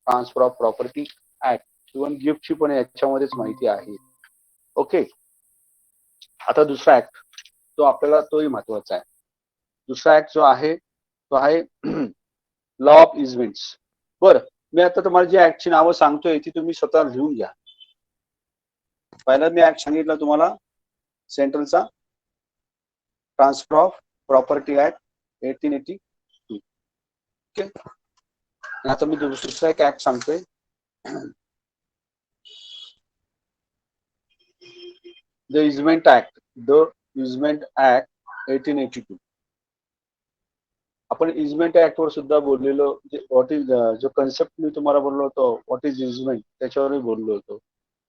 Transfer of property act even गिफ्टची पण याच्यामध्येच माहिती आहे. ओके, आता दुसरा ऍक्ट तो आपल्याला तोही महत्वाचा आहे. दुसरा ऍक्ट जो आहे तो आहे लॉ ऑफ इजमेंट्स. बरं, मी आता तुम्हाला जी ऍक्टची नावं सांगतोय ती तुम्ही स्वतः लिहून घ्या. पहिला मी ऍक्ट सांगितलं तुम्हाला सेंट्रलचा transfer of property act 1882. Okay, आता मी दुसरा एक ऍक्ट सांगतोय the easement act. The easement act 1882. आपण इजमेंट ऍक्ट वर सुद्धा बोललेलो. व्हॉट इज जो कन्सेप्ट मी तुम्हाला बोललो होतो व्हॉट इज इजमेंट त्याच्यावरही बोललो होतो.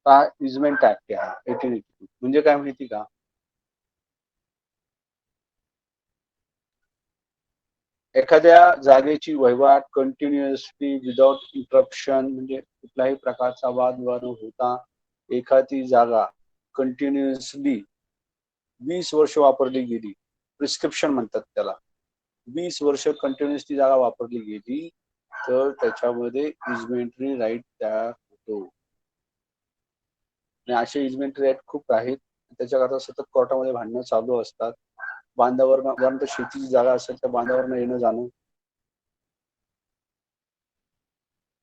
हा इजमेंट ऍक्ट आहे 1882. म्हणजे काय माहिती का, एखाद्या जागेची वहिवाट कंटिन्युअसली विदाउट इंटरप्शन म्हणजे कुठल्याही प्रकारचा वादविवाद न होता एखादी जागा कंटिन्युअसली 20 वर्ष वापरली गेली, प्रिस्क्रिप्शन म्हणतात त्याला, 20 वर्ष कंटिन्युअसली जागा वापरली गेली तर त्याच्यामध्ये इजमेंटरी राईट तयार होतो. आणि असे इजमेंटरी राईट खूप आहेत. त्याच्याकरता सतत कोर्टामध्ये भांडणं चालू असतात. बांधावरनं शेतीची जागा असेल तर बांधावरनं येणं जाणं,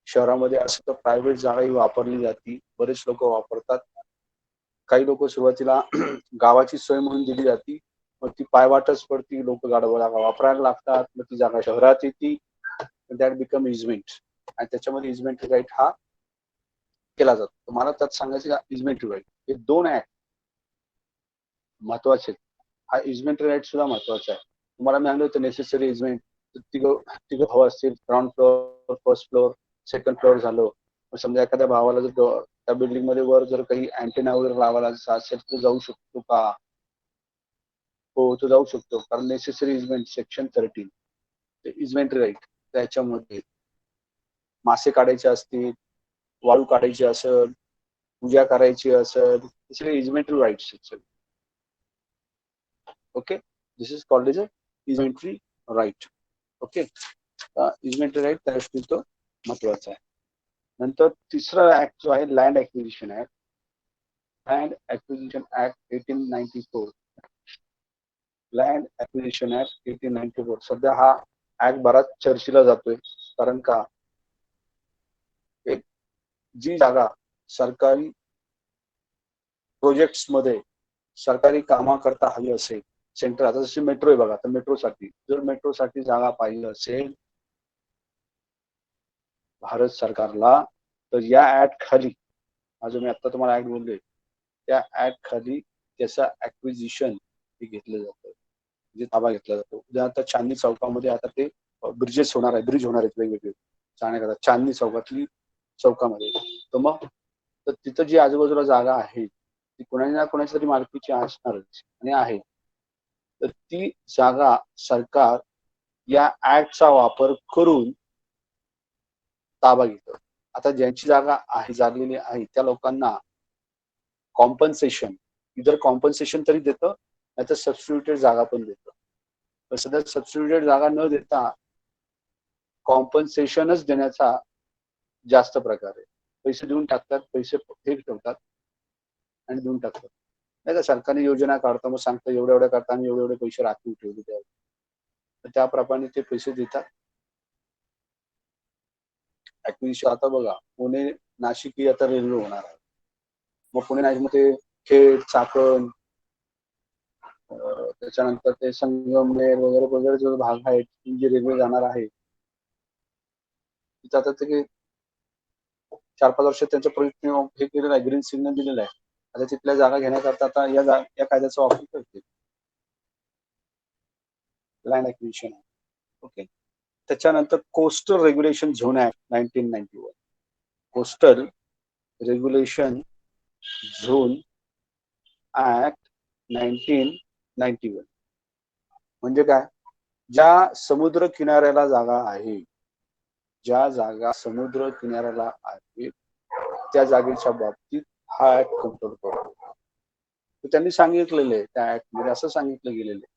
शहरामध्ये असं तर प्रायव्हेट जागाही वापरली जाते, बरेच लोक वापरतात. काही लोक सुरुवातीला गावाची सोय म्हणून दिली जाते, मग ती पायवाटच पडती, लोक जागा वापरायला लागतात, मग ती जागा शहरात येते, दॅट बिकम इजमेंट. आणि त्याच्यामध्ये इजमेंटरी राईट हा केला जातो. तुम्हाला त्यात सांगायचं का इजमेंटरी राईट हे दोन ऍक्ट महत्वाचे. हा इजमेंटरी राईट सुद्धा महत्वाचा आहे. तुम्हाला मी सांगितलं होतं नेसेसरी इजमेंट. तिघं भाव असतील, ground floor, first floor, second floor झालं, समजा एखाद्या भावाला जर त्या बिल्डिंग मध्ये वर जर काही अँटेना वगैरे लावायला असेल तर जाऊ शकतो का? हो, तो जाऊ शकतो, कारण नेसेसरी इजमेंट सेक्शन 13 इजमेंटरी राईट. त्याच्यामध्ये मासे काढायचे असतील, वाळू काढायची असेल, पूजा करायची असेल, सगळे easementary rights. Okay, this is called as a easementary right. Okay, easementary right त्या दृष्टीने तो महत्वाचा आहे. नंतर तिसरा ऍक्ट जो आहे land acquisition act. Land acquisition act 1894. Land acquisition act 1894. सध्या हा ऍक्ट बराच चर्चेला जातोय, कारण का एक जी जागा सरकारी प्रोजेक्ट्स मध्ये सरकारी कामाकरता हवी असेल, सेंटर आता जशी मेट्रो आहे बघा, तर मेट्रोसाठी जर मेट्रोसाठी जागा पाहिजे असेल भारत सरकारला, तर या ऍक्ट खाली, हा जो मी आता तुम्हाला ऍक्ट बोललोय त्या ऍक्ट खाली त्याचा ऍक्विजिशन घेतलं जातं, म्हणजे ताबा घेतला जातो. आता चांदणी चौकामध्ये आता ते ब्रिजेस होणार आहे, ब्रिज होणार आहेत वेगवेगळे जाण्याकरता चांदणी चौकामध्ये. तर मग तर तिथं जी आजूबाजूला जागा आहे ती कोणाची ना कोणाची तरी मालकीची असणारच आणि आहे. तर ती जागा सरकार या ऍक्टचा वापर करून ताबा घेतं. आता ज्यांची जागा आहे जागलेली आहे त्या लोकांना कॉम्पन्सेशन, इधर कॉम्पन्सेशन तरी देतं, नाहीतर सबस्टिट्यूटेड जागा पण देतं. पण सध्या सबस्टिट्यूटेड जागा न देता कॉम्पन्सेशनच देण्याचा जास्त प्रकार आहे. पैसे देऊन टाकतात, पैसे हे ठेवतात आणि देऊन टाकतात. नाही का, सरकारने योजना काढतो, मग सांगतं एवढ्या एवढ्या करता आणि एवढे एवढे पैसे राखून ठेवले त्यावर, तर त्याप्रमाणे ते पैसे देतात. ऍक्विजिशन आता बघा, पुणे नाशिक ही आता रेल्वे होणार आहे. मग पुणे नाशिकमध्ये खेड, चाकण, त्याच्यानंतर ते संगमनेर वगैरे वगैरे जो भाग आहे जी रेल्वे जाणार आहे, तिथं आता ते 4-5 वर्ष त्यांचं प्रोजेक्ट हे केलेलं आहे, ग्रीन सिग्नल दिलेला आहे. आता तिथल्या जागा घेण्याकरता आता या कायद्याचा वापर करते, लँड ऍक्विजिशन. ओके, त्याच्यानंतर coastal regulation zone act 1991. Coastal regulation zone act 1991 म्हणजे काय, ज्या समुद्र किनाऱ्याला जागा आहे, ज्या जागा समुद्र किनाऱ्याला आहे त्या जागेच्या बाबतीत हा ऍक्ट कंट्रोल करतो. त्यांनी सांगितलेलं आहे त्या ऍक्ट मध्ये, असं सांगितलं गेलेलं आहे,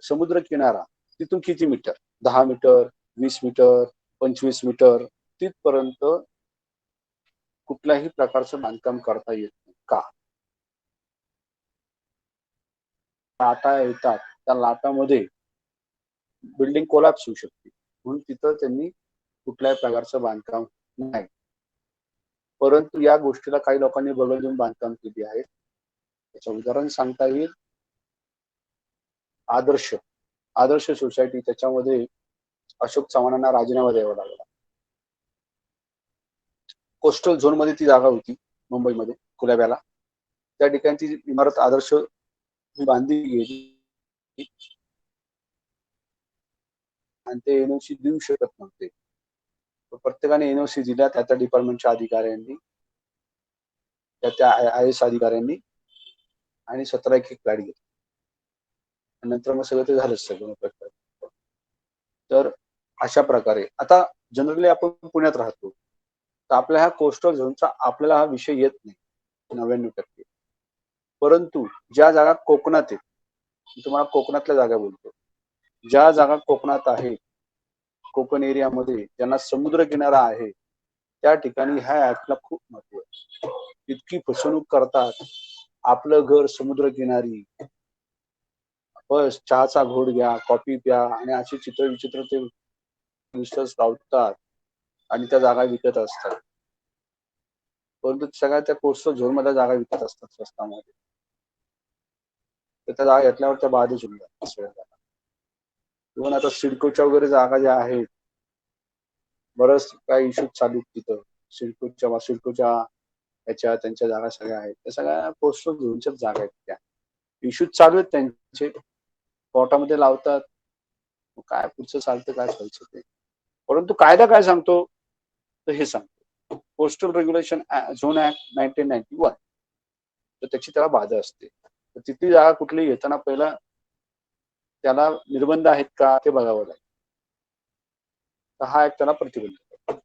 समुद्र किनारा तिथून किती मीटर, 10 मीटर, 20 मीटर, 25 मीटर तिथपर्यंत कुठल्याही प्रकारचं बांधकाम करता येत नाही. का? लाटा येतात, त्या लाटामध्ये बिल्डिंग कोलॅप्स होऊ शकते, म्हणून तिथं त्यांनी कुठल्याही प्रकारचं बांधकाम नाही. परंतु या गोष्टीला काही लोकांनी बगल देऊन बांधकाम केली आहे. त्याचं उदाहरण सांगता येईल आदर्श सोसायटी. त्याच्यामध्ये अशोक चव्हाणांना राजीनामा द्यावा लागला. कोस्टल झोन मध्ये ती जागा होती, मुंबईमध्ये कुलाब्याला. त्या ठिकाणी ती इमारत आदर्श बांधली गेली आणि ते एनओसी देऊ शकत नव्हते. प्रत्येकाने एनओसी दिल्या त्या डिपार्टमेंटच्या अधिकाऱ्यांनी, त्या IAS अधिकाऱ्यांनी, आणि 17 एक फ्लॅट घेतले. नंतर मग सगळं ते झालंच सगळं. तर अशा प्रकारे आता जनरली आपण पुण्यात राहतो, तर आपल्या ह्या कोस्टल झोनचा आपल्याला हा विषय येत नाही 99%. परंतु ज्या जागा कोकणात आहेत, मी तुम्हाला कोकणातल्या जागा बोलतो, ज्या जागा कोकणात आहे, कोकण एरियामध्ये ज्यांना समुद्र किनारा आहे, त्या ठिकाणी ह्या ऍक्टला खूप महत्व आहे. इतकी फसवणूक करतात. आपलं घर समुद्र किनारी, बस चहाचा घोट घ्या, कॉफी प्या, आणि असे चित्रविचित्र ते मिस्टर्स लावतात आणि त्या जागा विकत असतात. परंतु सगळ्या त्या कोस्टल झोन मध्ये जागा विकत असतात स्वस्तामध्ये. तर त्या जागा घेतल्यावर त्या बाधीच होऊन जातात. इव्हन आता सिडकोच्या वगैरे जागा ज्या आहेत, बरंच काही इश्यूज चालू तिथं. सिडकोच्या याच्या त्यांच्या जागा सगळ्या आहेत, त्या सगळ्या कोस्टल झोनच्याच जागा आहेत. त्या इश्यूज चालू आहेत त्यांचे, कोर्टामध्ये लावतात. काय पुढचं चालतं, काय चालतं ते. परंतु कायदा काय सांगतो, तर हे सांगतो पोस्टल रेग्युलेशन झोन ऍक्ट 1991. तर त्याची त्याला बाधा असते. तर तिथली जागा कुठली घेताना पहिला त्याला निर्बंध आहेत का ते बघावं लागेल. तर हा ऍक्ट त्याला प्रतिबंध करतो.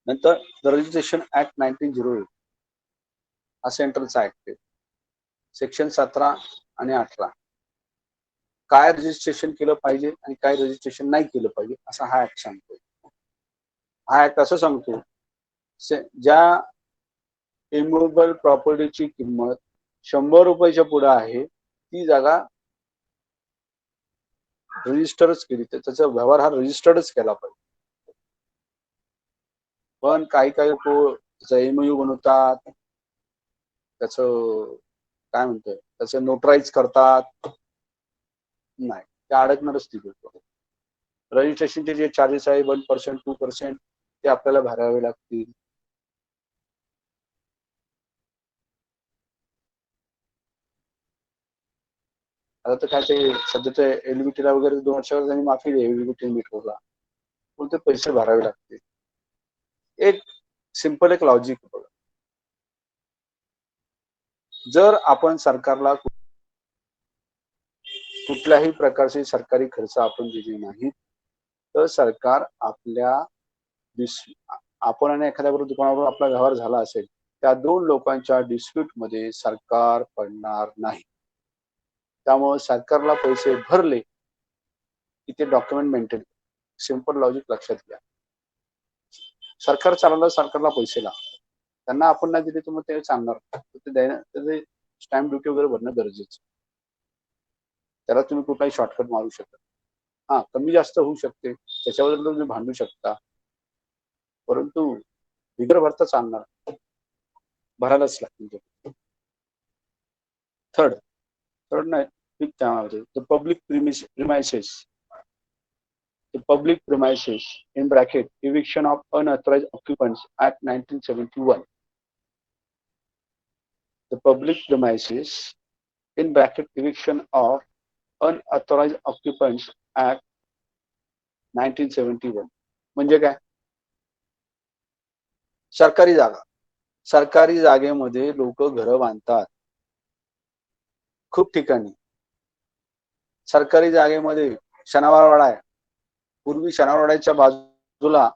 नंतर द रजिस्ट्रेशन ऍक्ट 1908 हा सेंट्रलचा ऍक्ट आहे. सेक्शन 17 आणि 18 काय रजिस्ट्रेशन केलं पाहिजे आणि काय रजिस्ट्रेशन नाही केलं पाहिजे असा हा ऍक्ट सांगतो. हा ऍक्ट असं सांगतो, ज्या इमूव्हेबल प्रॉपर्टीची किंमत 100 रुपयाच्या पुढे आहे, ती जागा रजिस्टरच केली, त्याचा व्यवहार हा रजिस्टर्डच केला पाहिजे. पण काही त्याचं एमओयू बनवतात, त्याचं काय म्हणतोय, त्याचं नोटराईज करतात. नाही, ते अडकणारच तिथे. रजिस्ट्रेशनचे जे चार्जेस आहे 1%, 2% ते आपल्याला भरावे लागतील. आता तर काय ते सध्या ते एलबीटीला वगैरे 2 वर्षावर त्यांनी माफी द्यावी, एलबीटी मीटरला, पण ते पैसे भरावे लागतील. एक सिंपल एक लॉजिक बघा, जर आपण सरकारला कुठल्याही प्रकारचे सरकारी खर्च आपण दिले नाहीत, तर सरकार आपण आणि एखाद्याबरोबर दुकानावर आपला व्यवहार झाला असेल, त्या 2 लोकांच्या डिस्प्यूट मध्ये सरकार पडणार नाही. त्यामुळे सरकारला पैसे भरले की ते डॉक्युमेंट मेंटेन. सिंपल लॉजिक लक्षात घ्या. सरकार चालवलं, सरकारला पैसे लागतात, त्यांना आपण नाही दिले तर मग ते चालणार, ते त्याचे स्टॅम्प ड्युटी वगैरे भरणं गरजेचं. त्याला तुम्ही कुठलाही शॉर्टकट मारू शकता. हा, कमी जास्त होऊ शकते, त्याच्याबद्दल तुम्ही भांडू शकता, परंतु बिगर भरता चालणार, भरायलाच लागतील. थर्ड नाही, त्यामध्ये the public premises in bracket eviction of unauthorized occupants Act 1971. The public premises in bracket eviction of unauthorized occupants Act 1971 म्हणजे काय? सरकारी जागेमध्ये लोक घर बांधतात. खूप ठिकाणी सरकारी जागेमध्ये शनिवारवाडा आहे, पूर्वी शनिवारवाड्याच्या बाजूला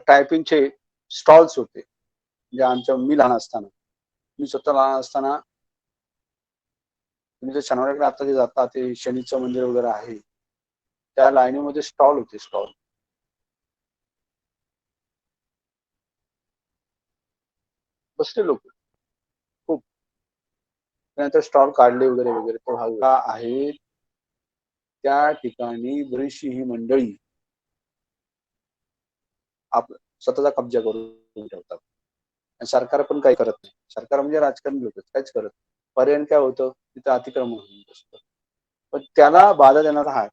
टायपिंगचे स्टॉल्स होते. म्हणजे मी लहान असताना, मी स्वतः लहान असताना, तुम्ही जे शनिवारकडे आता जे जाता, ते शनीचं मंदिर वगैरे आहे, त्या लाईनीमध्ये स्टॉल होते. बसले लोक खूप. त्यानंतर स्टॉल काढले वगैरे वगैरे. तो हा आहे त्या ठिकाणी बरीचशी ही मंडळी स्वतःचा कब्जा करून ठेवतात. आणि सरकार पण काही करत नाही. सरकार म्हणजे राजकारणी लोक काहीच करत नाही. पर्याय काय होतं, तिथं अतिक्रमण होऊन बसतं. पण त्याला बाधा देणारा हा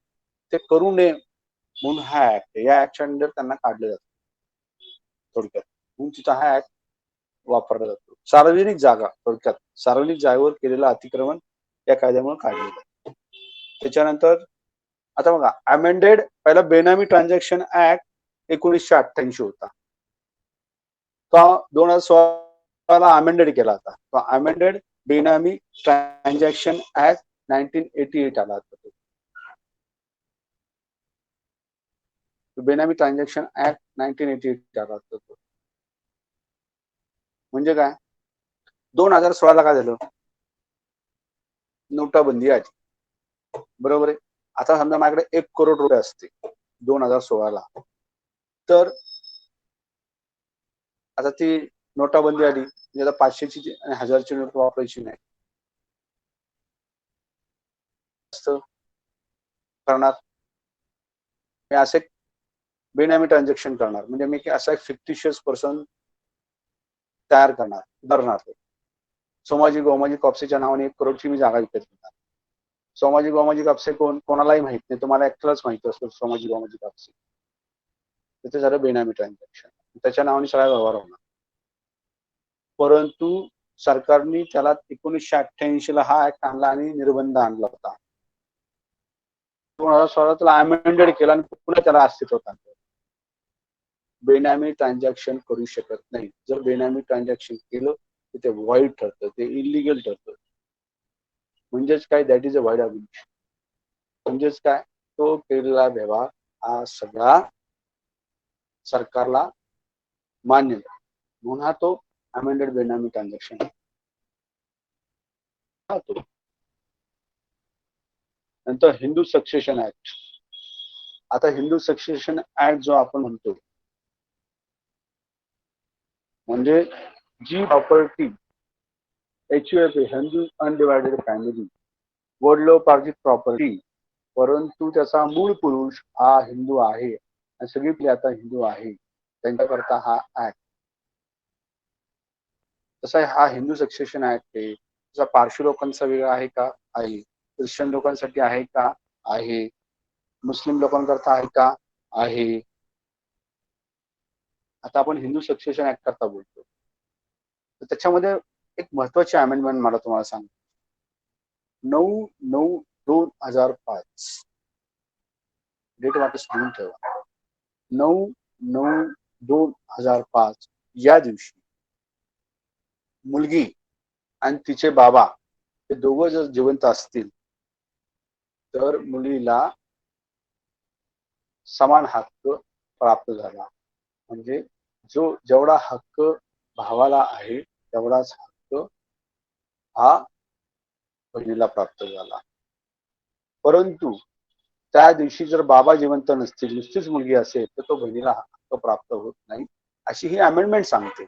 ते करू नये म्हणून हा ऍक्ट, या ऍक्टच्या अंडर त्यांना काढलं जातं थोडक्यात. म्हणून तिथं हा ऍक्ट वापरला जातो. सार्वजनिक जागा, थोडक्यात सार्वजनिक जागेवर केलेलं अतिक्रमण या कायद्यामुळे काढलं जातं. त्याच्यानंतर आता बघा, अमेंडेड पहिला बेनामी ट्रान्झॅक्शन ऍक्ट 1988 होता. तो 2016ला अमेंडेड केला होता. तो अमेंडेड बेनामी ट्रान्झॅक्शन ऍक्ट 1988 आला होता. बेनामी ट्रान्झॅक्शन ऍक्ट 1988 आला होता. म्हणजे काय, 2016ला काय झालं, नोटाबंदी आली, बरोबर आहे. आता समजा माझ्याकडे 1 करोड रुपये असते 2016ला, तर आता ती नोटाबंदी आली म्हणजे आता 500ची आणि 1000ची नोट वापरायची नाही करणार. मी असे बेनामी ट्रान्झॅक्शन करणार, म्हणजे मी असा एक फिक्टिशियस पर्सन तयार करणार. उदाहरणार्थ सोमाजी गोमाजी कापसेच्या नावाने 1 करोडची मी जागा विकत घेणार. सोमाजी गोमाजी कापसे कोण, कोणालाही माहित नाही, तुम्हाला एकट्यालाच माहिती असतो सोमाजी गोमाजी कापसे. ते झालं बेनामी ट्रान्झॅक्शन, त्याच्या नावाने सगळा व्यवहार होणार. परंतु सरकारने त्याला 1988ला हा ऍक्ट आणला आणि निर्बंध आणला होता. 2016 त्याला अमेंडेड केला आणि पुन्हा त्याला अस्तित्वात आणलं. बेनामी ट्रान्झॅक्शन करू शकत नाही. जर बेनामी ट्रान्झॅक्शन केलं तर ते वाईट ठरतं, ते इलिगल ठरतं. म्हणजेच काय, दॅट इज अ वाईड अबिलिशन. म्हणजेच काय, तो केलेला व्यवहार हा सगळा सरकारला मान्य नाही, म्हणून हा तो अमेंडेड बेनामी ट्रान्झॅक्शन. नंतर हिंदू सक्सेशन ऍक्ट. आता हिंदू सक्सेशन ऍक्ट जो आपण म्हणतो, म्हणजे जी property HUFA Hindu undivided family वडिलोपार्जित प्रॉपर्टी, परंतु त्याचा मूळ पुरुष हा हिंदू आहे आणि सगळी पिढी आता हिंदू आहे, त्यांच्याकरता हा ऍक्ट. तसा हा हिंदू सक्सेशन ऍक्ट आहे. तसा पारशी लोकांचा वेगळा आहे का, आहे. ख्रिश्चन लोकांसाठी आहे का, आहे. मुस्लिम लोकांकरता आहे का, आहे. आता आपण हिंदू सक्सेशन ऍक्ट करता बोलतो, तर त्याच्यामध्ये एक महत्वाची अमेंडमेंट मला तुम्हाला सांग, 9/9/2005 डेट वापस लिहून ठेवा. 9/9/2005 या दिवशी मुलगी आणि तिचे बाबा हे दोघं जर जिवंत असतील तर मुलीला समान हक्क प्राप्त झाला. म्हणजे जो जेवढा हक्क भावाला आहे तेवढाच हक्क हा बहिणीला प्राप्त झाला. परंतु त्या दिवशी जर बाबा जिवंत नसतील, नुसतीच मुलगी असेल, तर तो बहिणीला हक्क प्राप्त होत नाही, अशी ही अमेंडमेंट सांगते.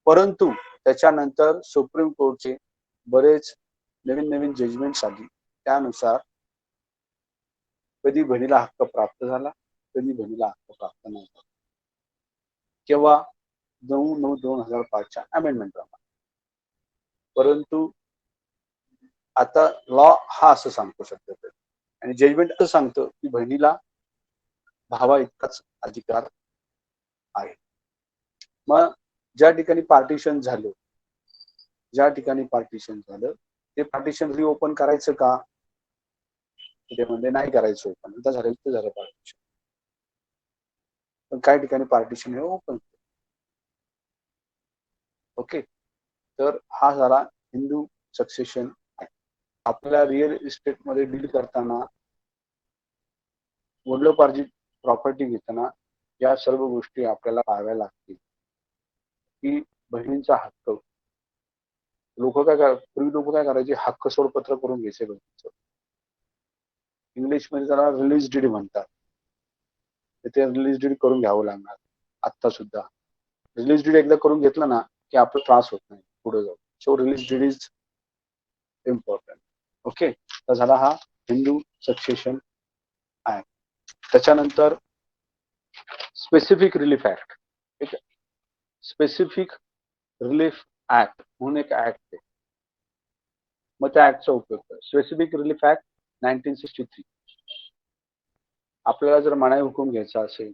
परंतु त्याच्यानंतर सुप्रीम कोर्टचे बरेच नवीन नवीन जजमेंट्स आली, त्यानुसार कधी बहिणीला हक्क प्राप्त झाला, कधी बहिणीला हक्क प्राप्त नाही झाला. केव्हा, 9/9/2005च्या अमेंडमेंट प्रमाणे. परंतु आता लॉ हा असं सांगतो सध्या, आणि जजमेंट असं सांगतं की बहिणीला भावा इतकाच अधिकार आहे. मग ज्या ठिकाणी पार्टिशन झालं, ते पार्टिशन रिओपन करायचं का, ते म्हणजे नाही करायचं ओपन, आता झालं तर झालं पार्टिशन. पण काही ठिकाणी पार्टिशन हे ओपन. ओके, तर हा झाला हिंदू सक्सेशन. आपल्या रिअल इस्टेट मध्ये डील करताना, वडिलोपार्जित प्रॉपर्टी घेताना या सर्व गोष्टी आपल्याला पाहाव्या लागतील, की बहिणींचा हक्क. पूर्वी लोक काय करायचे, हक्क सोडपत्र करून घ्यायचे बहिणीचं. इंग्लिश मध्ये त्याला रिलीज डीड म्हणतात. ते रिलीज डीड करून घ्यावं लागणार आता सुद्धा. रिलीज डीड एकदा करून घेतलं ना की आपला त्रास होत नाही पुढे जाऊ. So release deed is important. Okay, तर झाला हा हिंदू सक्सेशन ऍक्ट. त्याच्यानंतर स्पेसिफिक रिलीफ ऍक्ट. ठीक आहे, स्पेसिफिक रिलीफ ऍक्ट म्हणून एक ऍक्ट आहे. मग त्या ऍक्टचा उपयोग स्पेसिफिक रिलीफ ऍक्ट 1963. आपल्याला जर मनाई हुकूम घ्यायचा असेल,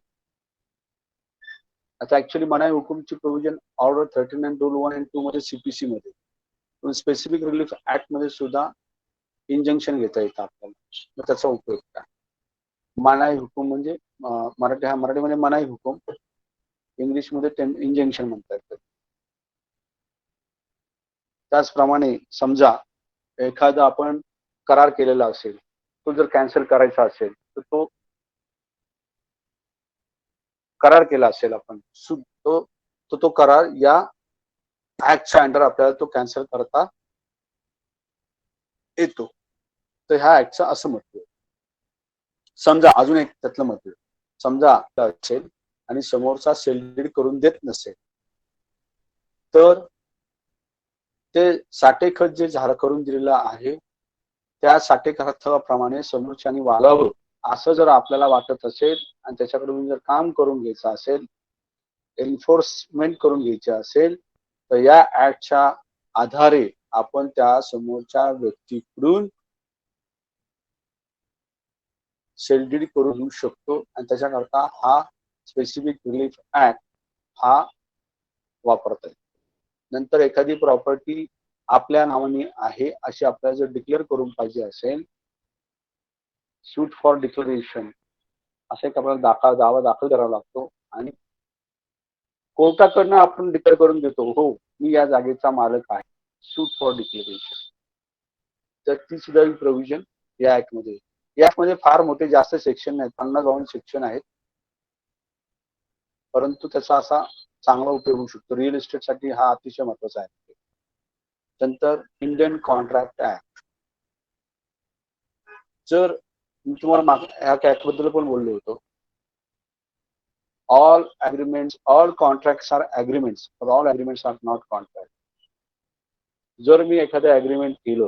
आता ऍक्च्युअली मनाई हुकुमची प्रोव्हिजन ऑर्डर 39 रूल 1 and 2 मध्ये सीपीसी मध्ये, पण स्पेसिफिक रिलीफ ऍक्ट मध्ये सुद्धा इंजंक्शन घेता येतं आपल्याला. मग त्याचा उपयोग काय? मनाई हुकूम म्हणजे मराठीमध्ये मनाई हुकूम, इंग्लिशमध्ये इंजंक्शन म्हणता येतं. त्याचप्रमाणे समजा एखादा आपण करार केलेला असेल, तो जर कॅन्सल करायचा असेल तर करार केला असेल आपण, तो करार या ऍक्टच्या अंडर आपल्याला तो कॅन्सल करता येतो. तर ह्या ऍक्टचं असं महत्व. समजा अजून एक त्यातलं महत्व, समजा असेल आणि समोरचा सेल करून देत नसेल तर ते साठेखत जे झालं करून दिलेलं आहे त्या साठेखताप्रमाणे समोरच्यानी वागावं असं जर आपल्याला वाटत असेल आणि त्याच्याकडून जर काम करून घ्यायचं असेल, एन्फोर्समेंट करून घ्यायची असेल, तर या ऍक्टच्या आधारे आपण त्या समोरच्या व्यक्तीकडून सेल करून घेऊ शकतो आणि त्याच्याकरता हा स्पेसिफिक रिलीफ ऍक्ट हा वापरता येईल. नंतर एखादी प्रॉपर्टी आपल्या नावाने आहे अशी आपल्याला जर डिक्लेअर करून पाहिजे असेल, सूट फॉर डिक्लेरेशन असा एक आपल्याला दावा दाखल करावा लागतो आणि कोर्टाकडनं आपण डिक्लेअर करून देतो, हो मी या जागेचा मालक आहे, सूट फॉर डिक्लेरेशन. तर ती सुद्धा प्रोव्हिजन या ऍक्ट मध्ये. या ऍक्ट मध्ये फार मोठे जास्त सेक्शन आहेत, 52 सेक्शन आहेत, परंतु त्याचा असा चांगला उपयोग होऊ शकतो. रिअल इस्टेट साठी हा अतिशय महत्वाचा आहे. नंतर इंडियन कॉन्ट्रॅक्ट ऍक्ट. जर मी तुम्हाला ह्या ऍक्ट बद्दल पण बोललो होतो, all agreements, all contracts are agreements, but all agreements are not contracts. जर मी एखादं अग्रीमेंट केलं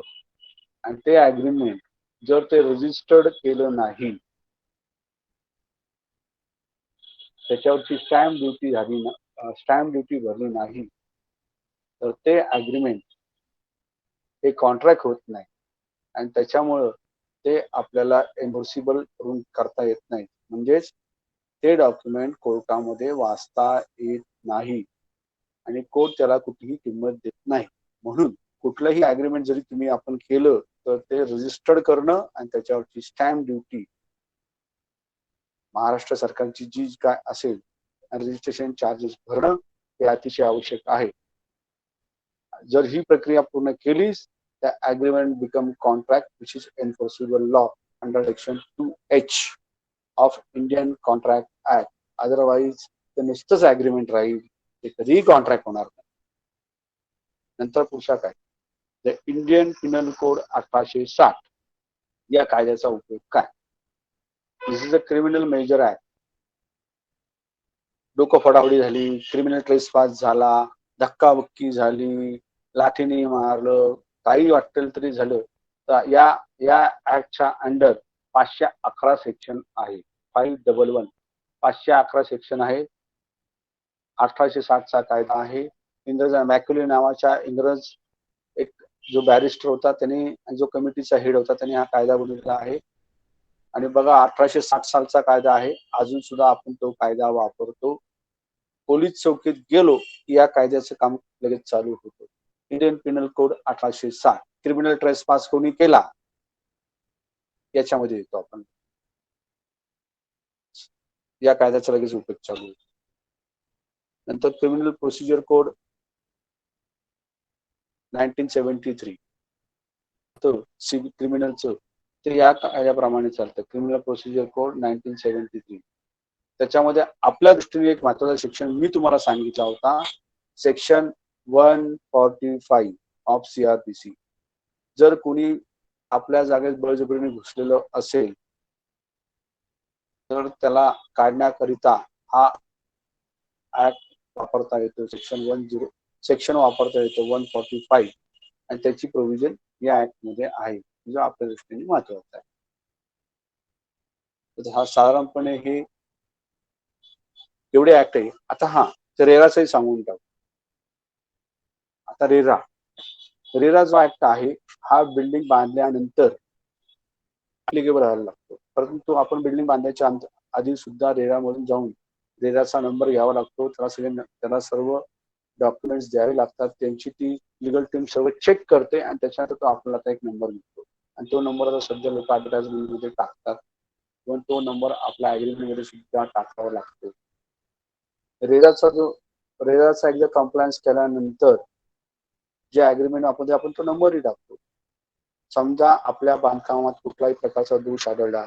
आणि ते अग्रीमेंट जर ते रजिस्टर्ड केलं नाही, त्याच्यावरची स्टॅम्प ड्युटी भरली नाही, तर ते अग्रीमेंट हे कॉन्ट्रॅक्ट होत नाही आणि त्याच्यामुळं ते आपल्याला एन्फोर्सिबल करता येत नाही. म्हणजेच ते डॉक्युमेंट कोर्टामध्ये वाचता येत नाही आणि कोर्ट त्याला कुठेही किंमत देत नाही. म्हणून कुठलंही अग्रीमेंट जरी तुम्ही आपण केलं तर ते रजिस्टर्ड करणं आणि त्याच्यावरची स्टॅम्प ड्युटी महाराष्ट्र सरकारची जी काय असेल रजिस्ट्रेशन चार्जेस भरणं हे अतिशय आवश्यक आहे. जर ही प्रक्रिया पूर्ण केलीस तर agreement become contract which is enforceable law under section 2H of Indian contract act. Otherwise ते नुसतंच अग्रीमेंट राहील, ते कधीही कॉन्ट्रॅक्ट होणार नाही. नंतर पुढचा काय, द इंडियन पिनल कोड 1860. या कायद्याचा उपयोग काय? This is a criminal major act. डोकं फोडाफोडी झाली, क्रिमिनल ट्रेसपास झाला, धक्काबुक्की झाली, लाठीने मारलं, काही वाटेल तरी झालं तर या ऍक्टच्या अंडर 511 सेक्शन आहे. 511 511 सेक्शन आहे. 1860 चा कायदा आहे. इंग्रज मॅक्युली नावाच्या इंग्रज एक जो बॅरिस्टर होता त्याने, जो कमिटीचा हेड होता त्याने हा कायदा बनवलेला आहे. आणि बघा 1860 सालचा कायदा आहे, अजून सुद्धा आपण तो कायदा वापरतो. पोलीस चौकीत गेलो की या कायद्याचं काम लगेच चालू होतं. Indian Pinal code 1860. Criminal trespass कोणी केला याच्यामध्ये येतो आपण, या कायद्याचा लगेच उपयोग चालू होतो. नंतर क्रिमिनल प्रोसिजर कोड 1973. तर सिव्हिल क्रिमिनलचं ते या कायद्याप्रमाणे चालतं. Criminal procedure code 1973. त्याच्यामध्ये आपल्या दृष्टीने एक महत्वाचा सेक्शन मी तुम्हाला सांगितला होता, सेक्शन 145 ऑफ CRPC. जर कोणी आपल्या जागेत बळजबरीने घुसलेलं असेल तर त्याला काढण्याकरिता हा ऍक्ट वापरता येतो, सेक्शन वापरता येतो 145 आणि त्याची प्रोव्हिजन या ऍक्ट मध्ये आहे, जो आपल्या दृष्टीने महत्वाचा आहे. तर हा साधारणपणे हे एवढे ऍक्ट आहे. आता रेराचंही सांगून टाकू. आता रेरा जो ऍक्ट आहे हा बिल्डिंग बांधल्यानंतर अप्लिकेबल व्हायला लागतो, परंतु आपण बिल्डिंग बांधण्याच्या आधी सुद्धा रेरा मधून जाऊन रेराचा नंबर घ्यावा लागतो, त्याला सर्व डॉक्युमेंट्स द्यावे लागतात, त्यांची ती लिगल टीम सर्व चेक करते आणि त्याच्यानंतर तो आपल्याला एक नंबर मिळतो आणि तो नंबर आता सध्या लोक ऍडव्हर्टाइजमेंट मध्ये टाकतात किंवा तो नंबर आपल्या अग्रीमेंट मध्ये सुद्धा टाकावा लागतो. रेराचा एकदा कम्प्लायन्स केल्यानंतर जे अग्रीमेंट आपण तो नंबरही टाकतो. समजा आपल्या बांधकामात कुठलाही प्रकारचा दोष आढळला,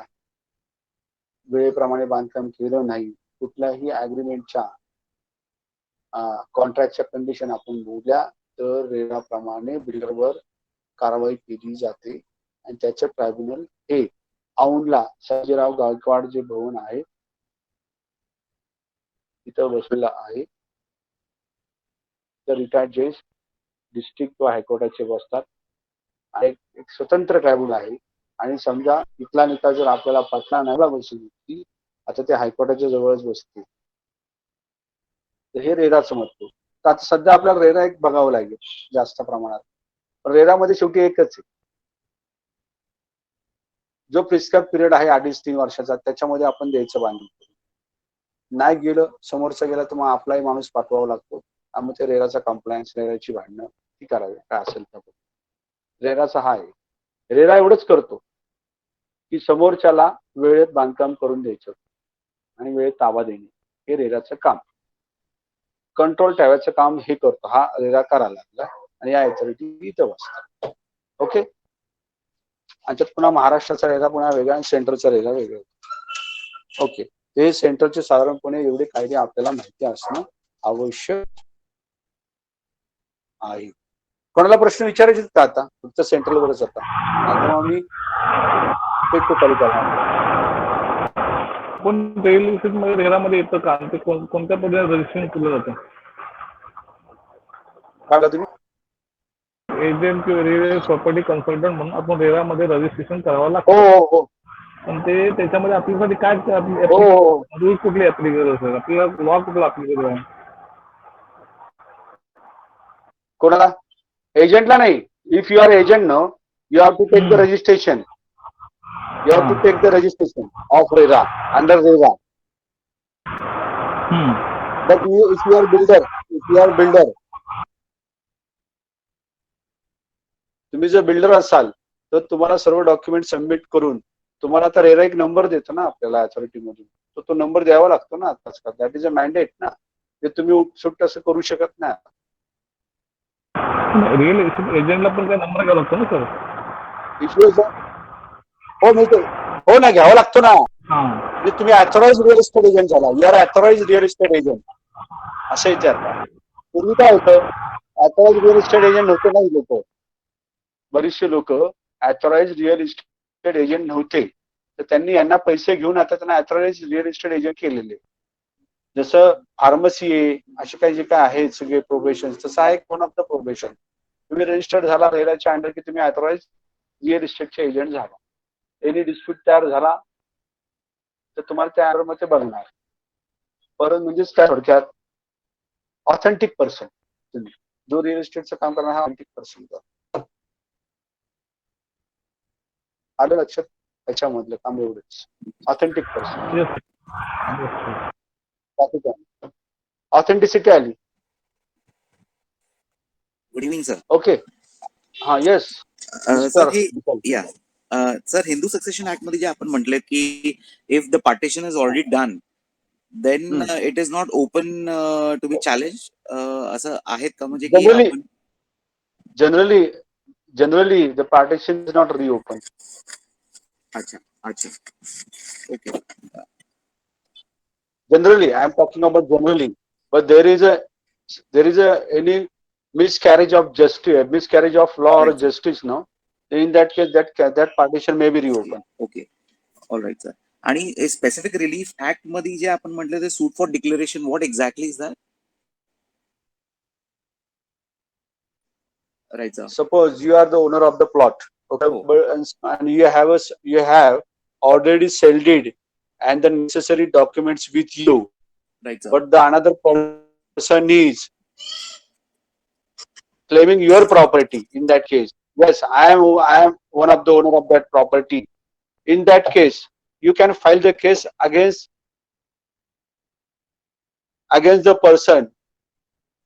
वेळेप्रमाणे बांधकाम केलं नाही, कुठल्याही अग्रीमेंटच्या कॉन्ट्रॅक्टच्या कंडिशन आपण बोलल्या तर रेराप्रमाणे बिल्डरवर कारवाई केली जाते आणि त्याचे ट्रायब्युनल हे औंधला सर्जेराव गायकवाड जे भवन आहे तिथं बसलेला आहे. तर रिटायर्ड जज डिस्ट्रिक्ट किंवा हायकोर्टाचे बसतात. एक स्वतंत्र ट्रायब्युनल आहे आणि समजा इथला निकाल जर आपल्याला पटला नाही बसली आता ते हायकोर्टाच्या जवळच बसते. तर हे रेराचं महत्व. तर आता सध्या आपल्याला रेरा एक बघावं लागेल जास्त प्रमाणात, पण रेरामध्ये शेवटी एकच आहे, जो प्रिस्क्राइब पिरियड आहे 2.5-3 वर्षाचा त्याच्यामध्ये आपण द्यायचं बांधून. नाही गेलं समोरचा गेला तर मग आपलाही माणूस पाठवावा लागतो आणि मग ते रेराचा कम्प्लायन्स, रेराची भांडणं ती करावी काय असेल तर. रेराचा हा आहे. रेरा एवढंच करतो की समोरच्याला वेळेत बांधकाम करून द्यायचं आणि वेळेत ताबा देणे, हे रेराचं काम. कंट्रोल ठेवायचं काम हे करतो, हा रेरा करायला लागला आणि या अथॉरिटी इथं बसतात. ओके. आणि त्यात पुन्हा महाराष्ट्राचा रेरा पुन्हा वेगळा आणि सेंट्रलचा रेरा वेगळा. ओके. हे सेंट्रलचे साधारणपणे एवढे कायदे आपल्याला माहिती असणं आवश्यक आहे. कोणाला प्रश्न विचारायचे का आता? फक्त सेंट्रलवरच आता, आता मग मी पेको चालू करणार. पण रिअल इस्टेट मध्ये रेरामध्ये येतं का? ते कोणत्या पद्धतीने रजिस्ट्रेशन केलं जातं? काय तुम्ही एजंट किंवा रिअल प्रॉपर्टी कन्सल्टंट म्हणून आपण रेरामध्ये रजिस्ट्रेशन करावं लागतं. हो. पण ते त्याच्यामध्ये आपल्यासाठी काय रूल कुठले ऍप्लिकेबल असेल? आपल्याला लॉ कुठला ऍप्लिकेबल आहे? कोणाला? एजंटला नाही. If you are agent no you have to take the registration. You have to take the registration of RERA under RERA. But if you are builder, तुम्ही जर बिल्डर असाल तर तुम्हाला सर्व डॉक्युमेंट सबमिट करून तुम्हाला आता रेरा एक नंबर देतो ना आपल्याला अथॉरिटी मधून, तो नंबर द्यावा लागतो ना आजकाल. दॅट इज अ मॅन्डेट ना, ते तुम्ही सुट्ट असं करू शकत नाही. रिअल इस्टेट एजंटला पण काय नंबर घ्यावा लागतो ना सर? हो मिळतो. हो ना, घ्यावा लागतो ना. म्हणजे तुम्ही ऑथराइज रिअल इस्टेट एजंट झाला, you are authorise real estate agent असं विचारता. पूर्वी काय होतं, ऑथराइज रिअल इस्टेट एजंट नव्हते ना लोक. बरेचसे लोक ऑथराइज रिअल इस्टेट एजंट नव्हते, तर त्यांनी यांना पैसे घेऊन आता त्यांना ऑथराइज रिअल इस्टेट एजंट केलेले. जसं फार्मसी आहे, असे काही जे काय आहेत सगळे प्रोफेशन, तसं आहे वन ऑफ द प्रोफेशन. तुम्ही रजिस्टर्ड झाला रेराच्या अंडर की तुम्ही ऑथराइज रिअल इस्टेटचे एजंट झाला. एनी डिस्प्यूट तयार झाला तर तुम्हाला त्या मध्ये बघणार. परत म्हणजेच काय थोडक्यात ऑथेंटिक पर्सन. तुम्ही जो रिअल इस्टेटचं काम करणार हा ऑथेंटिक पर्सन. आलं लक्षात? त्याच्यामधलं काम एवढंच, ऑथेंटिक पर्सन. बाकी काय ऑथेंटिसिटी आली. Good evening sir. ओके. हा येस सर या सर हिंदू सक्सेशन ऍक्ट मध्ये जे आपण म्हटलं की if the partition is already done then it is not open to be challenge, असं आहेत का? म्हणजे की generally the partition is not reopen. अच्छा okay. Generally, I am talking about generally, but there is a any miscarriage of justice, miscarriage of law or justice, no? In that case, that partition may be reopened. Okay, all right, sir. आणि specific relief act मध्ये जे आपण म्हटलं ते suit for declaration, what exactly is that? Right, sir. Suppose you are the owner of the plot, okay, Oh. and you have already sold it and the necessary documents with you, Right, sir. but the another person is claiming your property. In that case, yes, I am one of the owner of that property. In that case, you can file the case against the person,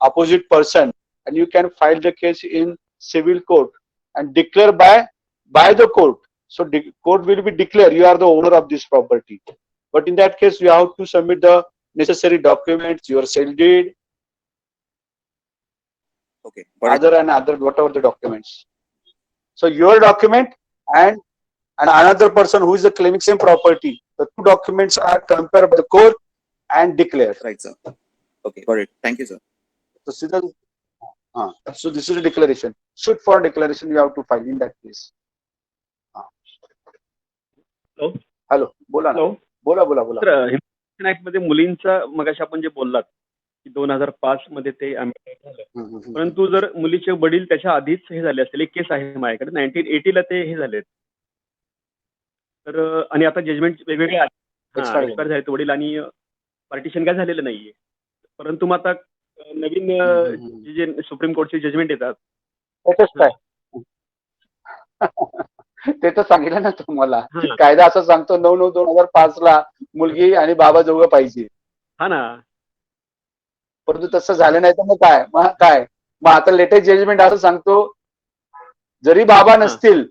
opposite person, and you can file the case in civil court and declare by the court. So court will be declare you are the owner of this property. But in that case, you have to submit the necessary documents, your sale deed, Okay. other whatever the documents. So your document and another person who is claiming same property, the two documents are compared by the court and declared. Right, sir. Okay, got it. Thank you, sir. So this is a declaration. Suit for declaration you have to file in that case. Hello बोला ना. बोला बोला बोला. तर Hindu act मध्ये मुलींचा मगाशी आपण जे बोललात की 2005 मध्ये ते amendment झालं, परंतु जर मुलीचे वडील त्याच्या आधीच हे झाले असतील, एक केस आहे माझ्याकडे 1980 ला ते हे झालेत, तर आणि आता जजमेंट वेगवेगळे एक्सपायर झालेत वडील आणि पार्टिशन काय झालेलं नाहीये, परंतु मग आता नवीन जे सुप्रीम कोर्टचे जजमेंट येतात ते तर सांगितलं ना तुम्हाला. कायदा असं सांगतो 9/9/2005 ला मुलगी आणि बाबा दोघं पाहिजे. हा ना. परंतु तसं झालं नाही तर मग काय मग आता लेटेस्ट जजमेंट असं सांगतो जरी बाबा नसतील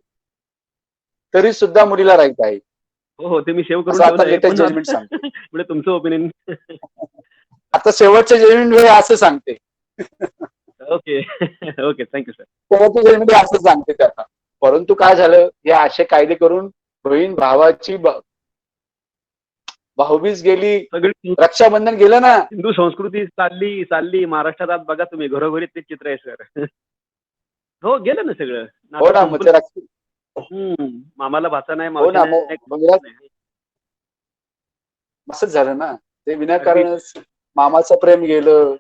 तरी सुद्धा मुलीला राईट आहे. हो ते मी सेव्ह करून आता लेटेस्ट जजमेंट सांगतो. म्हणजे तुमचं ओपिनियन. आता शेवटचं जजमेंट हे असं सांगते. Okay okay thank you sir. शेवटचं जजमेंट असं सांगते त्याचा. परंतु काय झालं हे असे कायदे करून बहीण भावाची भाऊबीज गेली, रक्षाबंधन गेलं ना. हिंदू संस्कृती चालली महाराष्ट्रात. आज बघा तुम्ही घरोघरी ते चित्र आहे सर. हो गेलं ना सगळं. हो ना. मग मामाला भाचा नाही, हो ना. असंच झालं ना. ते विनाकारणच मामाचं प्रेम गेलं,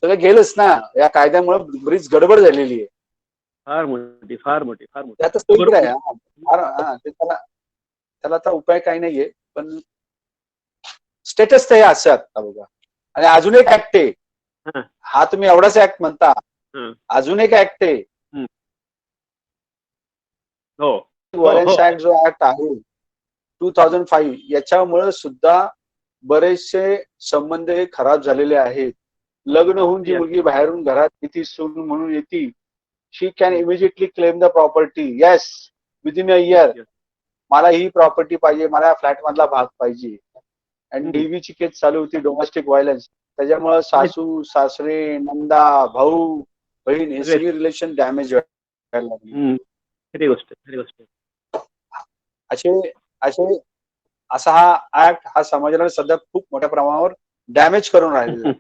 सगळं गेलंच ना. या कायद्यामुळे बरीच गडबड झालेली आहे. फार मोठी फार मोठी फार मोठी. आता स्थिर आहे. त्याला आता उपाय काही नाहीये, पण स्टेटस तर असं आता बघा. आणि अजून एक ऍक्ट आहे. हा तुम्ही एवढाच ऍक्ट म्हणता, अजून एक ऍक्ट आहे. वॉरंट ऍक्ट जो ऍक्ट आहे 2005 याच्यामुळे सुद्धा बरेचसे संबंध हे खराब झालेले आहेत. लग्न होऊन जी मुलगी बाहेरून घरात किती सून म्हणून येते, she can immediately claim the property. Yes, within a year मला ही प्रॉपर्टी पाहिजे, मला या फ्लॅट मधला भाग पाहिजे. आणि डीव्हीची केस चालू होती, डोमेस्टिक व्हायलन्स. त्याच्यामुळे सासू सासरे नंदा भाऊ बहीण हे सगळे रिलेशन डॅमेज व्हायला लागली. खरी गोष्ट. असा हा ऍक्ट हा समाजाला सध्या खूप मोठ्या प्रमाणावर डॅमेज करून राहिलेला.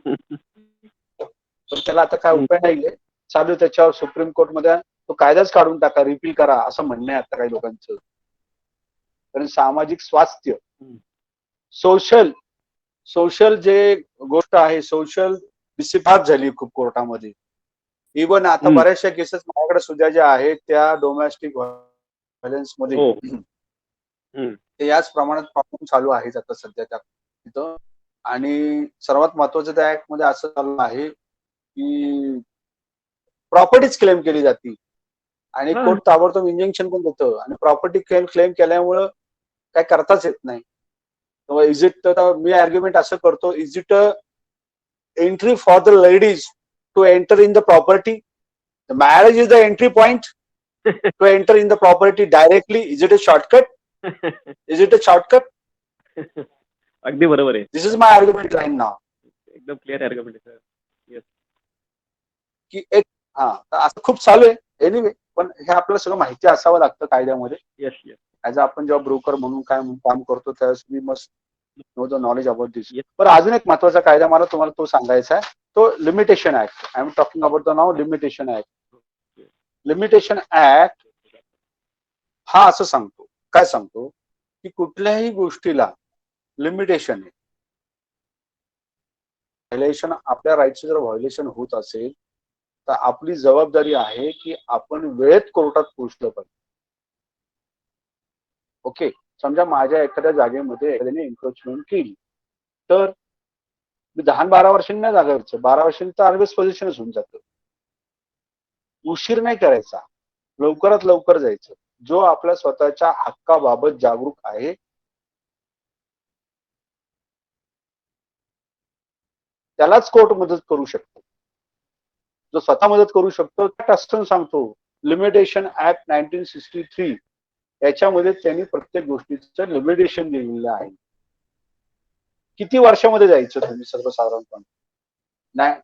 पण त्याला आता काय उपाय नाहीये. चालू त्याच्यावर सुप्रीम कोर्ट मध्ये तो कायदाच काढून टाका, रिपील करा असं म्हणणं आहे आता काही लोकांचं. कारण सामाजिक स्वास्थ्य, सोशल जे गोष्ट आहे, सोशल डिसिप्लिन झाली खूप कोर्टामध्ये. इव्हन आता बऱ्याचशा केसेस माझ्याकडे सुद्धा ज्या आहेत त्या डोमेस्टिक व्हायलन्स मध्ये ते याच प्रमाणात प्रॉब्लेम चालू आहेत आता सध्या त्या तिथं. आणि सर्वात महत्वाचं त्या ऍक्ट मध्ये असं चालू आहे की प्रॉपर्टीच क्लेम केली जाते आणि कोर्ट ताबडतोब इंजंक्शन पण देतं. आणि प्रॉपर्टी क्लेम केल्यामुळं काय करताच येत नाही. इज इट, मी आर्ग्युमेंट असं करतो, is it a entry for the ladies to enter in the property? The marriage is the entry point to enter in the property directly. Is it a shortcut? Is it a shortcut? अगदी बरोबर आहे. This is my argument right now. एकदम clear argument आहे sir. की एक असं खूप चालू आहे. एनिवे, पण हे आपल्याला सगळं माहिती असावं लागतं कायद्यामध्ये. Yes yes. ऍज आपण जेव्हा ब्रोकर म्हणून काम करतो त्यावेळेस we must know the knowledge about this. पण अजून एक महत्वाचा कायदा मला तुम्हाला तो सांगायचा आहे, तो limitation act. I am talking about the now limitation act. Limitation act हा असं सांगतो, काय सांगतो की कुठल्याही गोष्टीला लिमिटेशन आहे. व्हायलेशन, आपल्या राईटचं जर व्हायलेशन होत असेल तर आपली जबाबदारी आहे की आपण वेळेत कोर्टात पोहोचलं पाहिजे. ओके, समजा माझ्या एखाद्या जागेमध्ये एखाद्याने एन्क्रोचमेंट केली, तर मी 10-12 वर्षांनी नाही जागा घ्यायचं, 12 वर्षांनी तर ऑलवेज पोझिशनच होऊन जातं. उशीर नाही करायचा, लवकरात लवकर जायचं. जो आपल्या स्वतःच्या हक्काबाबत जागरूक आहे त्यालाच कोर्ट मदत करू शकतो. जो स्वतः मदत करू शकतो असं सांगतो. लिमिटेशन ऍक्ट 1963 याच्यामध्ये त्यांनी प्रत्येक गोष्टीचं लिमिटेशन दिलेलं आहे. किती वर्षामध्ये जायचं तुम्ही सर्वसाधारणपणे? नाही,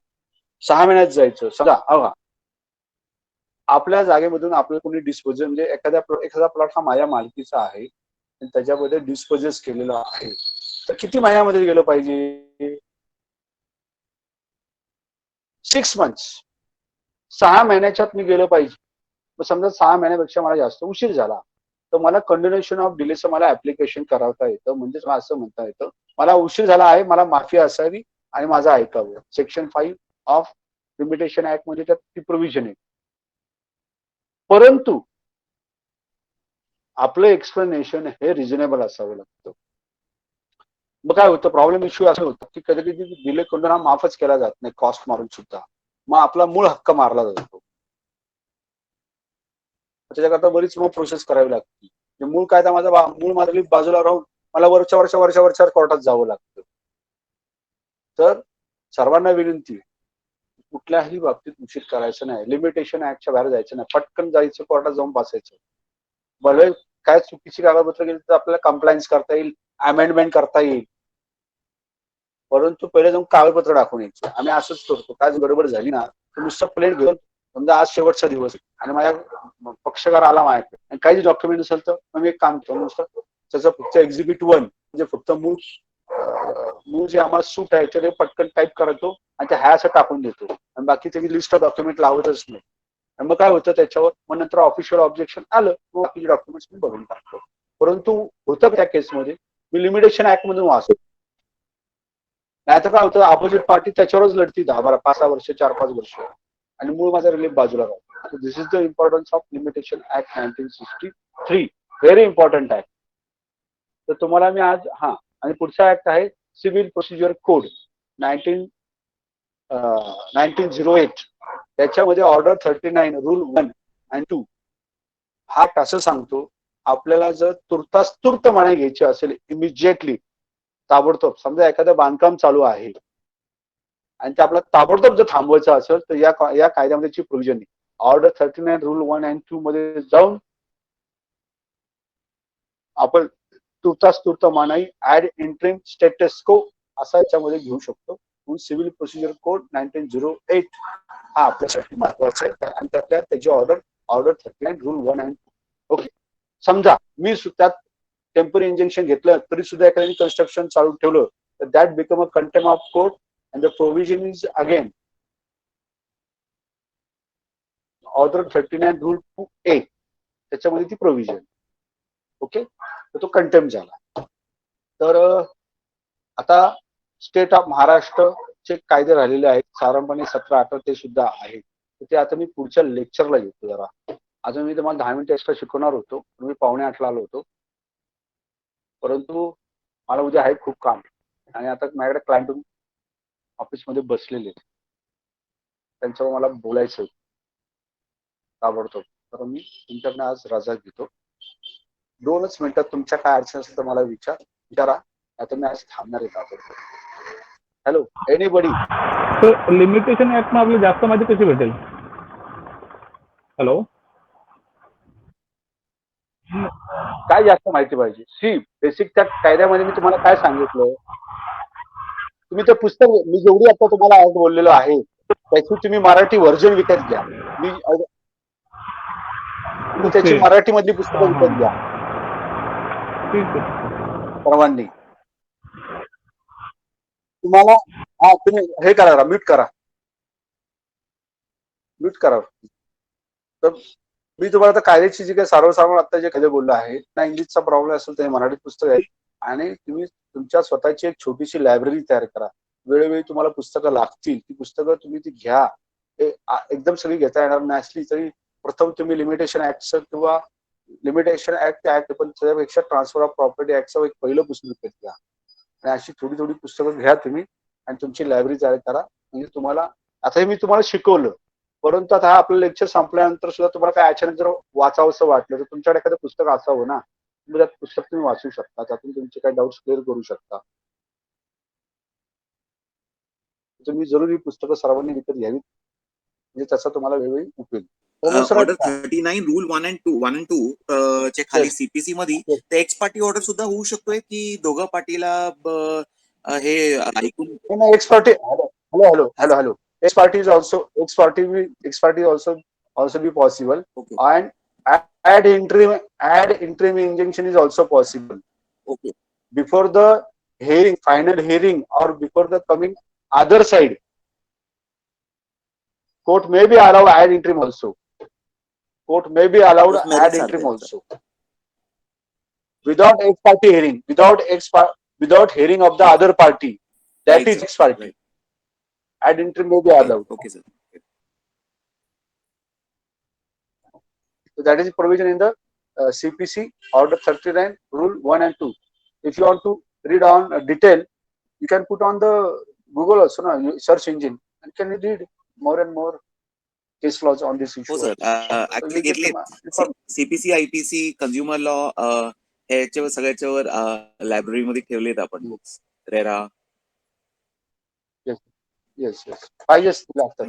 6 महिन्यात जायचं. समजा आपल्या जागेमधून आपल्याला कोणी डिस्पोजल म्हणजे एखादा प्लॉट हा माझ्या मालकीचा आहे आणि त्याच्यामध्ये डिस्पोजेस केलेला आहे, तर किती महिन्यामध्ये गेलं पाहिजे? 6 मंथ्स. 6 महिन्याच्यात मी गेलं पाहिजे. मग समजा 6 महिन्यापेक्षा मला जास्त उशीर झाला, तर मला कंटिन्युएशन ऑफ डिलेचं मला ऍप्लिकेशन करावता येतं. म्हणजे मला असं म्हणता येतं, मला उशीर झाला आहे, मला माफी असावी आणि माझं ऐकावं. सेक्शन 5 ऑफ लिमिटेशन ऍक्ट मध्ये त्यात ती प्रोव्हिजन आहे. परंतु आपलं एक्सप्लेनेशन हे रिझनेबल असावं लागतं. मग काय होतं, प्रॉब्लेम इश्यू असं होतं की कधी कधी डिले करून हा माफच केला जात नाही, कॉस्ट मारून सुद्धा. मग आपला मूळ हक्क मारला जातो. त्याच्याकरता बरीच मग प्रोसेस करावी लागते. मूळ कायदा मूळ माझा बाजूला राहून मला वर्षावर कोर्टात जावं लागतं. तर सर्वांना विनंती, कुठल्याही बाबतीत उशीर करायचं नाही. लिमिटेशन ऍक्टच्या बाहेर जायचं नाही. पटकन जायचं, कोर्टात जाऊन बसायचं. भले काय चुकीची कागदपत्र गेली तर आपल्याला कंप्लायन्स करता येईल, अमेंडमेंट करता येईल, परंतु पहिले जाऊन कागदपत्र दाखवून यायचं. आम्ही असंच करतो. काय गडबड झाली ना तर नुसतं प्लेट घेऊन, समजा आज शेवटचा दिवस आणि माझ्या पक्षकार आला माझ्याकडे आणि काही डॉक्युमेंट असेल तर मग मी एक काम करतो, नुसतं त्याचं फक्त एक्झिबिट 1 म्हणजे फक्त मूळ जे आम्हाला सूट आहे ते पटकन टाईप करतो आणि ते असं टाकून देतो आणि बाकी त्याची लिस्ट ऑफ डॉक्युमेंट लावतच नाही. आणि मग काय होतं त्याच्यावर, मग नंतर ऑफिशियल ऑब्जेक्शन आलं, मग बाकीचे डॉक्युमेंट्स मी बघून टाकतो. परंतु होतं त्या केसमध्ये मी लिमिटेशन ऍक्ट मधून वाचतो. नाही तर काय होतं, अपोजिट पार्टी त्याच्यावरच लढती 10-12, 5-6 वर्ष, 4-5 वर्ष आणि मूळ माझा रिलीफ बाजूला राहतो. This is the importance of limitation act 1963. Very important act. तर तुम्हाला मी आज आणि पुढचा ऍक्ट आहे सिव्हिल प्रोसिजर कोड 1908. त्याच्यामध्ये ऑर्डर 39 रूल 1 आणि 2 हा असं सांगतो, आपल्याला जर तुर्त मनाई घ्यायची असेल, इमिजिएटली, ताबडतोब, समजा एखादं बांधकाम चालू आहे आणि ते आपल्याला ताबडतोब जर थांबवायचं असेल तर या कायद्यामध्ये प्रोव्हिजन आहे. ऑर्डर 39 रूल 1 आणि 2 मध्ये जाऊन आपण तुर्त मनाई ऍड इंटरिम स्टेटस को असा याच्यामध्ये घेऊ शकतो. म्हणून सिव्हिल प्रोसिजर कोड 1908 हा आपल्यासाठी महत्वाचा आहे आणि त्याची ऑर्डर 39 रूल 1 आणि 2. ओके, समजा मी त्यात टेम्पररी इंजंक्शन घेतलं तरी सुद्धा एखाद्याने कन्स्ट्रक्शन चालू ठेवलं तर that become a contempt of court and the provision is again order 39 rule 2A. त्याच्यामध्ये ती प्रोव्हिजन. ओके, तर तो कंटेम्प्ट झाला. तर आता स्टेट ऑफ महाराष्ट्रचे कायदे राहिलेले आहेत साधारणपणे 17-18 ते सुद्धा आहेत. ते आता मी पुढच्या लेक्चरला येतो. जरा अजून मी तुम्हाला 10 मिनिटं एक्स्ट्रा शिकवणार होतो, मी 7:45 आलो होतो, परंतु मला उद्या आहे खूप काम आणि आता माझ्याकडे क्लायंट ऑफिसमध्ये बसलेले, त्यांच्यावर मला बोलायचं ताबडतोब. तर मी तुमच्याकडे आज रजा घेतो. 2च मिनिटात तुमच्या काय अडचण असेल तर मला विचारा. आता मी आज थांबणार आहे ताबडतोब. Hello, anybody? लिमिटेशन ऍक्ट आपल्याला जास्त माहिती कशी भेटेल? हॅलो, काय जास्त माहिती पाहिजे? बेसिक त्या कायद्यामध्ये मी तुम्हाला काय सांगितलं, तुम्ही ते पुस्तक मी जेवढी आता तुम्हाला आज बोललेलो आहे त्याची तुम्ही मराठी व्हर्जन विकत घ्या. तुम्ही त्याची मराठी मधली पुस्तकं विकत घ्या सर्वांनी. तुम्हाला तुम्ही हे करा, म्यूट करा. तर मी तुम्हाला आता कायद्याची जी काही सर्वसाधारण आता जे कायदे बोललो आहे ना, इंग्लिशचा प्रॉब्लेम असेल तर मराठी पुस्तक आहे आणि तुम्ही तुमच्या स्वतःची एक छोटीशी लायब्ररी तयार करा. वेळोवेळी तुम्हाला पुस्तकं लागतील, ती पुस्तकं तुम्ही ती घ्या. एकदम सगळी घेता येणार नसली तरी प्रथम तुम्ही लिमिटेशन ऍक्टचं किंवा लिमिटेशन ऍक्ट पण त्याच्यापेक्षा ट्रान्सफर ऑफ प्रॉपर्टी ऍक्टचं एक पहिलं पुस्तक विकत घ्या आणि अशी थोडी थोडी पुस्तकं घ्या तुम्ही आणि तुमची लायब्ररी तयार करा. म्हणजे तुम्हाला आता हे मी तुम्हाला शिकवलं, परंतु आता हा आपलं लेक्चर संपल्यानंतर सुद्धा तुम्हाला काय अचानक जर वाचावंसं वाटलं तर तुमच्याकडे एखादं पुस्तक असावं ना, त्यात पुस्तक तुम्ही वाचू शकता, त्यातून तुमचे काही डाऊट्स क्लिअर करू शकता. तुम्ही जरूर पुस्तकं सर्वांनी विकत घ्यावी, म्हणजे त्याचा तुम्हाला वेगवेगळी उपयोग. ऑर्डर 39 रूल 1 and 2 चे खाली सीपीसी मध्ये ते एक्स पार्टी ऑर्डर सुद्धा होऊ शकतोय की दोघं पार्टीला हे ऐकून x party hello x party is also be possible and add interim injunction is also possible. Okay. Before the final hearing or before the coming other side, court may be allowed add interim also. Court may be allowed add interim also. Without ex party hearing, without hearing of the other party, that is ex party. Right. Add interim may be allowed. Okay, sir. So that is provision in the CPC Order 39 Rule 1 and 2. If you want to read on detail, you can put on the Google also, na, search engine, and can read more and more case laws on this issue. हो sir, actually घेतले CPC IPC consumer law ह्याच्यावर सगळ्याच्यावर library मध्ये ठेवलेत आपण books RERA. Yes. पाहिजेच लागतात.